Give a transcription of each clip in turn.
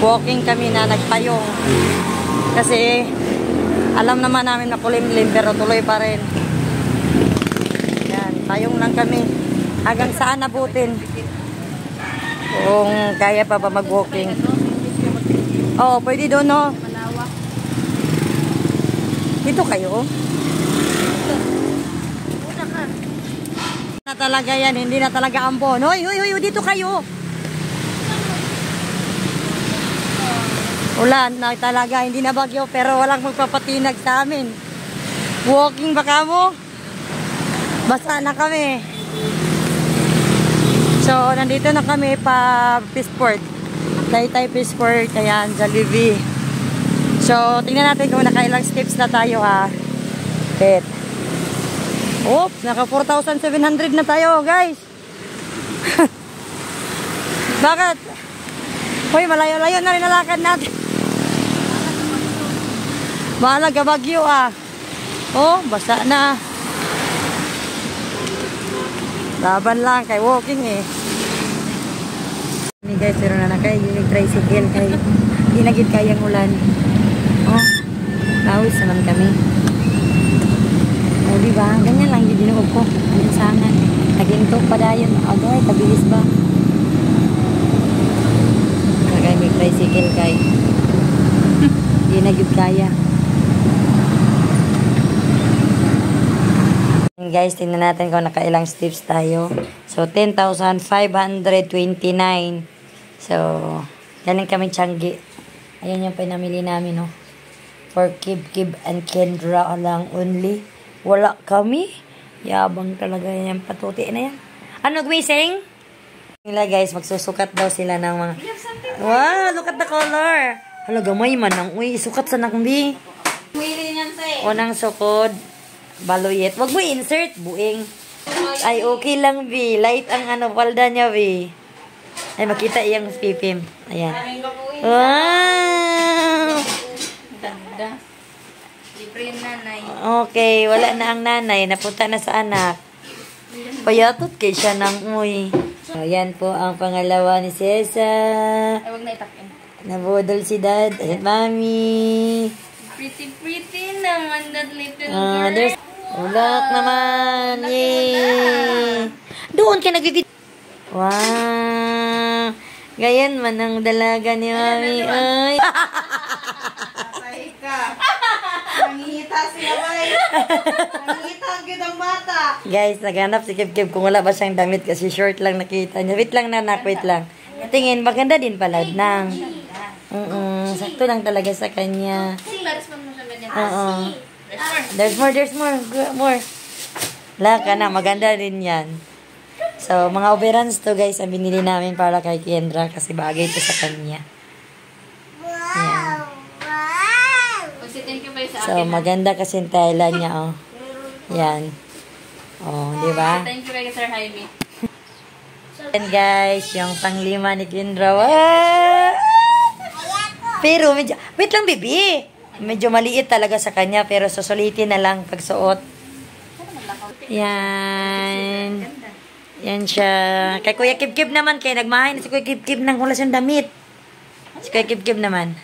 walking kami na nagpayong. Kasi alam naman namin na kulimlim pero tuloy pa rin. Yan, payong lang kami. Hanggang saan nabutin. Kung kaya pa ba mag-walking. Oo, pwede doon, no? Dito kayo. Na talaga yan, hindi na talaga ambon. Hoy, dito kayo. Ulan na talaga, hindi na bagyo, pero walang magpapatinag sa amin. Walking baka mo? Basa na kami. So, nandito na kami pa Peaceport. Taytay Peaceport, ayan, Jollibee. So, tingnan natin kung nakailang steps na tayo, ha. Wait. Oops, naka 4,700 na tayo, guys. Bakit? Hoy, malayo-layo na rin nalakad natin. Bahala ka bagyo, ah. Oh, basa na. Laban lang, kay walking, eh. Ini guys, pero na kay yung tricycle, kay ginagit kayang ulan. Oh, lawis naman kami. O, diba? Ganyan lang yung dinuog ko. Minsangan. Nagintok pa dayon. Agay, kabilis ba? Kagay may tricycle kay. Hindi na yun kaya. Guys, tingnan natin kung nakailang steps tayo. So, 10,529. So, galing kami Changi. Ayan yung pinamili namin, no? For Kib and Kendra lang only. Wala kami. Yabang talaga yan. Patuti na yan. Ano gumising? Nila guys, magsusukat daw sila ng mga... Wow, look at the color. Hala, gamay man ang uy. Sukat sa nakbi. Unang sukod. Baluyet. Wag mo insert. Buing. Ay, okay lang, B. Light ang ano, palda niya, B. Ay, makita iyang pipim. Ayan. Wow! Ganda. Okay, wala na ang nanay. Napunta na sa anak. Payatot kay siya ng uy. So, yan po ang pangalawa ni Cesar. Ay, wag na itakin. Nabudol si Dad. Ayan, Mami. Pretty naman that little girl. There's... Ulak naman. Yay! Doon ka nag-video. Wow! Gayan man ang dalaga ni Mami. Ay! Nangihita siya, bay. Nangihita ang gitang bata. Guys, naghanap si Kib kung wala ba siyang damit kasi short lang nakita niya. Wait lang nanak, wait lang. Tingin, maganda din pala nang. Sakto lang talaga sa kanya. There's more. Laka na, maganda din yan. So, mga overruns to guys, ang binili namin para kay Kendra kasi bagay ito sa kanya. Yan. So, maganda kasi yung tela niya, oh. Yan. Oh, di ba? Thank you, Sir Jaime. And guys, yung panglima ni Kendra. Pero, medyo, wait lang, baby. Medyo maliit talaga sa kanya, pero susulitin na lang pagsuot. Yan. Yan siya. Kay Kuya Kib naman, kay nagmahay na si Kuya Kib nang wala siyang damit. Si Kuya Kib naman.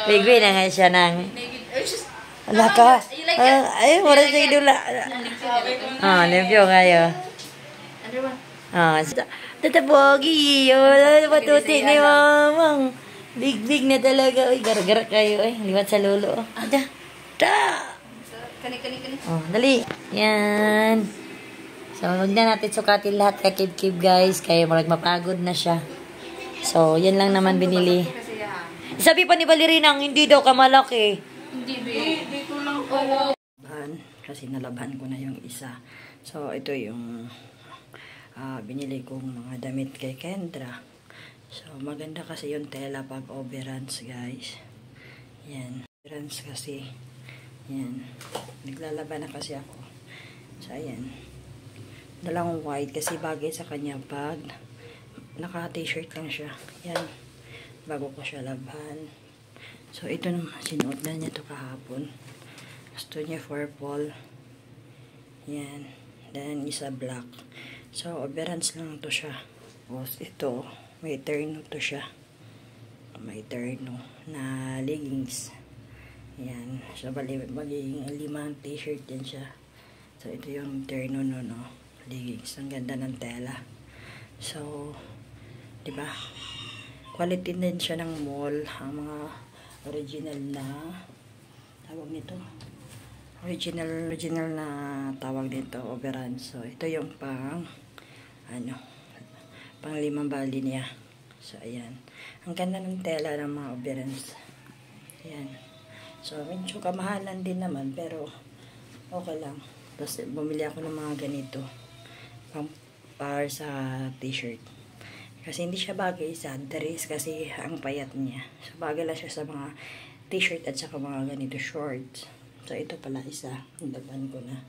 Bigwi na nga siya nang. Wala ka. Ay, wala siya idula. Limpyo ngayon. Tatapogi. Patuti ni mamang. Big na talaga. Uy, gara-gara kayo. Ay, liwat sa lolo. Ada. Kani. Dali. Yan. So, huwag na natin sukatin lahat kay Kib guys. Kaya mapagod na siya. So, yan lang naman binili. Sabi pa ni Balerinang, hindi daw kamalaki. Hindi ko lang po. Kasi nalaban ko na yung isa. So, ito yung binili kong mga damit kay Kendra. So, maganda kasi yung tela pag overruns, guys. Yan. Overruns kasi. Yan. Naglalaban na kasi ako. So, ayan. Dalawang white kasi bagay sa kanya pag naka-t-shirt lang siya. Yan. Bago ko siya laban. So, ito naman. Sinuot na niya ito kahapon. Gusto niya purple. Yan. Then, isa black. So, overruns lang ito siya. Tapos, ito. May terno to siya. May terno na leggings. Yan. So, magiging 5 t-shirt yan siya. So, ito yung terno no, leggings. Ang ganda ng tela. So, diba? Quality din siya ng mall. Ang mga original na tawag nito. Original na tawag nito, overrun. So, ito yung pang 5 bali niya. So, ayan. Ang ganda ng tela ng mga overruns. Ayan. So, medyo kamahalan din naman, pero okay lang. Tapos, bumili ako ng mga ganito. Para sa t-shirt. Kasi hindi siya bagay sa dress kasi ang payat niya. So, bagay lang siya sa mga t-shirt at saka mga ganito shorts. So, ito pala isa. Nilaban ko na.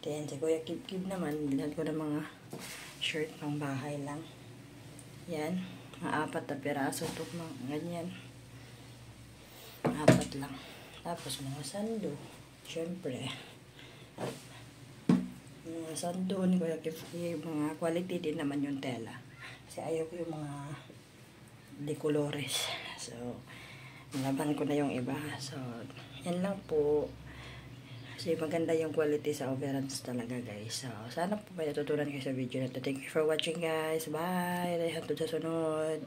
Then, sa Kuya Kib naman, nilaban ko na mga shirt pang bahay lang. Yan. Mga 4 na piraso. Ito mga ganyan. 4 lang. Tapos, mga sando. Siyempre. Mga sando ni Kuya Kib, mga quality din naman yung tela. Kasi ayaw ko yung mga decolores. So, nilaban ko na yung iba. So, yan lang po. Kasi maganda yung quality sa overruns talaga, guys. So, sana po may natutunan kayo sa video na to. Thank you for watching, guys. Bye! Hanggang sa sunod.